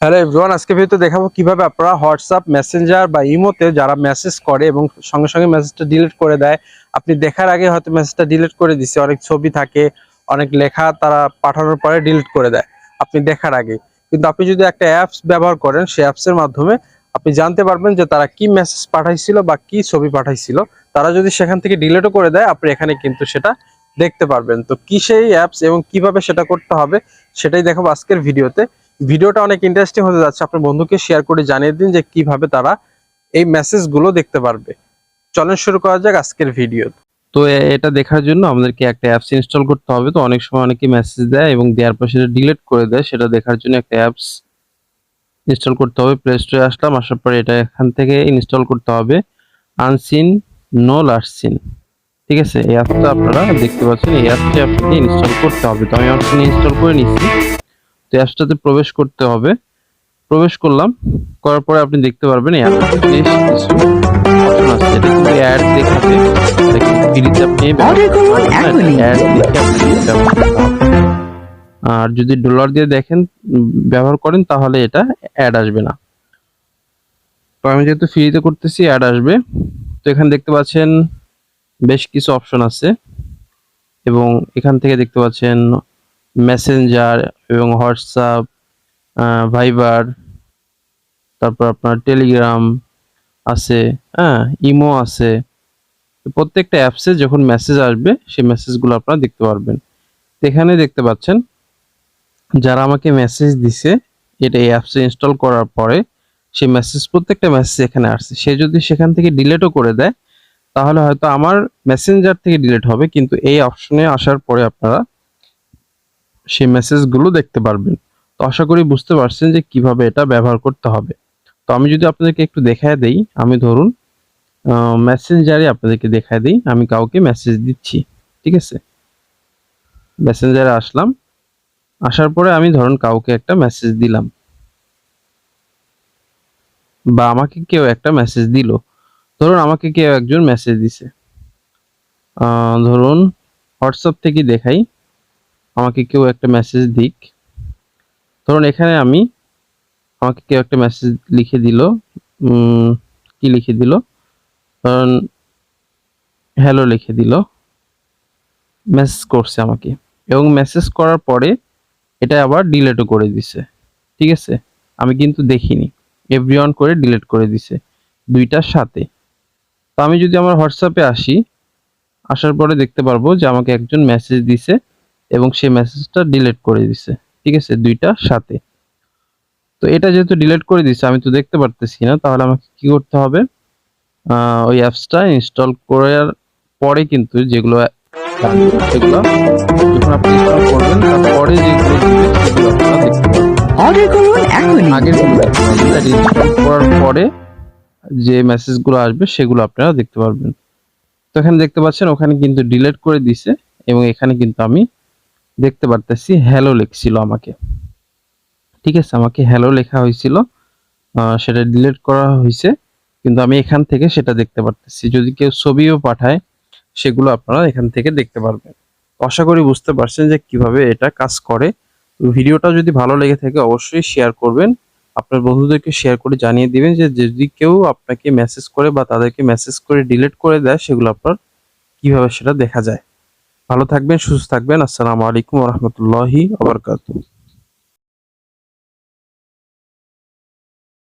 Hello everyone, আজকে ভিডিওতে দেখাবো কিভাবে আপনারা হোয়াটসঅ্যাপ মেসেঞ্জার বা ইমোতে যারা মেসেজ করে এবং সঙ্গে সঙ্গে মেসেজটা ডিলিট করে দেয়, আপনি দেখার আগে হয়তো মেসেজটা ডিলিট করে দিচ্ছে। অনেক ছবি থাকে, অনেক লেখা তারা পাঠানোর পরে ডিলিট করে দেয় আপনি দেখার আগে। কিন্তু আপনি যদি একটা অ্যাপস ব্যবহার করেন, সেই অ্যাপসের মাধ্যমে আপনি জানতে পারবেন যে তারা কি মেসেজ পাঠাইছিল বা কি ছবি পাঠাইছিল। তারা যদি সেখান থেকে ডিলিটও করে দেয়, আপনি এখানে কিন্তু সেটা দেখতে পারবেন। তো কি সেই অ্যাপস এবং কিভাবে সেটা করতে হবে সেটাই দেখাবো আজকের ভিডিওতে। ভিডিওটা অনেক ইন্টারেস্টিং হতে যাচ্ছে, আপনার বন্ধুকে শেয়ার করে জানিয়ে দিন যে কিভাবে তারা এই মেসেজগুলো দেখতে পারবে। চলেন শুরু করা যাক আজকের ভিডিও। তো এটা দেখার জন্য আমাদেরকে একটা অ্যাপস ইনস্টল করতে হবে। তো অনেক সময় অনেকে মেসেজ দেয় এবং দেওয়ার পর সেটা ডিলিট করে দেয়, সেটা দেখার জন্য একটা অ্যাপস ইনস্টল করতে হবে। প্লে স্টোরে আসলাম, আসার পরে এটা এখান থেকে ইনস্টল করতে হবে আনসিন নো লাস্ট সিন। ঠিক আছে, এই অ্যাপটা আপনারা দেখতে পাচ্ছেন, এই অ্যাপটি আপনাকে ইনস্টল করতে হবে। তো আমি অপশন ইনস্টল করে নিচ্ছি। তো অ্যাপসটাতে প্রবেশ করতে হবে। প্রবেশ করলাম, করার পরে আপনি দেখতে পারবেন এই অ্যাপে বেশ কিছু অপশন আছে। এটা কিন্তু অ্যাড দেখাবে, এটা কিন্তু ফ্রিতে আপনি অ্যাড দেখে আপনি ব্যবহার করতে হবে। আর যদি ডলার দিয়ে দেখেন ব্যবহার করেন তাহলে এটা অ্যাড আসবে না। তো আমি যেহেতু ফ্রিতে করতেছি, অ্যাড আসবে। তো এখানে দেখতে পাচ্ছেন বেশ কিছু অপশন আছে এবং এখান থেকে দেখতে পাচ্ছেন মেসেঞ্জার এবং হোয়াটসঅ্যাপ, ভাইবার, তারপর আপনার টেলিগ্রাম আছে, হ্যাঁ, ইমো আছে। প্রত্যেকটা অ্যাপসে যখন মেসেজ আসবে সেই মেসেজগুলো আপনারা দেখতে পারবেন। এখানে দেখতে পাচ্ছেন যারা আমাকে মেসেজ দিছে, এটা এই অ্যাপসে ইনস্টল করার পরে সেই মেসেজ, প্রত্যেকটা মেসেজ এখানে আসছে। সে যদি সেখান থেকে ডিলিটও করে দেয় তাহলে হয়তো আমার মেসেঞ্জার থেকে ডিলিট হবে, কিন্তু এই অপশনে আসার পরে আপনারা সেই মেসেজগুলো দেখতে পারবেন। তো আশা করি বুঝতে পারছেন যে কিভাবে এটা ব্যবহার করতে হবে। তো আমি যদি আপনাদেরকে একটু দেখায় দেই, আমি ধরুন মেসেঞ্জারে আপনাদেরকে দেখায় দিই আমি কাউকে মেসেজ দিচ্ছি। ঠিক আছে, মেসেঞ্জারে আসলাম, আসার পরে আমি ধরুন কাউকে একটা মেসেজ দিলাম বা আমাকে কেউ একটা মেসেজ দিল। ধরুন আমাকে কেউ একজন মেসেজ দিছে, ধরুন হোয়াটসঅ্যাপ থেকে দেখাই, আমাকে কেউ একটা মেসেজ দিক। ধরুন এখানে আমাকে কেউ একটা মেসেজ লিখে দিল, কি লিখে দিল, ধরুন হ্যালো লিখে দিল, মেসেজ করছে আমাকে এবং মেসেজ করার পরে এটা আবার ডিলিটও করে দিছে। ঠিক আছে, আমি কিন্তু দেখিনি, এভরিওয়ান করে ডিলিট করে দিছে দুইটার সাথে। তো আমি যদি আমার হোয়াটসঅ্যাপে আসি, আসার পরে দেখতে পারবো যে আমাকে একজন মেসেজ দিছে এবং সেই মেসেজটা ডিলিট করে দিছে। ঠিক আছে, দুইটার সাথে। তো এটা যেহেতু ডিলিট করে দিছে আমি তো দেখতে পারতেছি না, তাহলে আমাকে কি করতে হবে, ওই অ্যাপসটা ইনস্টল করার পরে কিন্তু যেগুলো সেগুলো যখন আপনি ইনস্টল করবেন তারপরে যেগুলো দিবে সেগুলো আপনারা দেখতে পারবেন। অর্ডার করুন এখনই। আগের গুলো দেখতে পারবেন, এটা ইনস্টল করার পরে যে মেসেজগুলো আসবে সেগুলো আপনারা দেখতে পারবেন। তো এখানে দেখতে পাচ্ছেন ওখানে কিন্তু ডিলিট করে দিছে এবং এখানে কিন্তু আমি দেখতে পারতেছি হ্যালো লিখছিল আমাকে। ঠিক আছে, আমাকে হ্যালো লেখা হয়েছিল, সেটা ডিলিট করা হয়েছে, কিন্তু আমি এখান থেকে সেটা দেখতে পারতেছি। যদি কেউ ছবিও পাঠায় সেগুলো আপনারা এখান থেকে দেখতে পারবেন। আশা করি বুঝতে পারছেন যে কিভাবে এটা কাজ করে। ভিডিওটা যদি ভালো লেগে থাকে অবশ্যই শেয়ার করবেন, আপনার বন্ধুদেরকে শেয়ার করে জানিয়ে দিবেন যে যদি কেউ আপনাকে মেসেজ করে বা তাদেরকে মেসেজ করে ডিলিট করে দেয় সেগুলো আপনার কিভাবে সেটা দেখা যায়। ভালো থাকবেন, সুস্থ থাকবেন। আসসালামু আলাইকুম ওয়া রাহমাতুল্লাহি ওয়া বারাকাতুহু।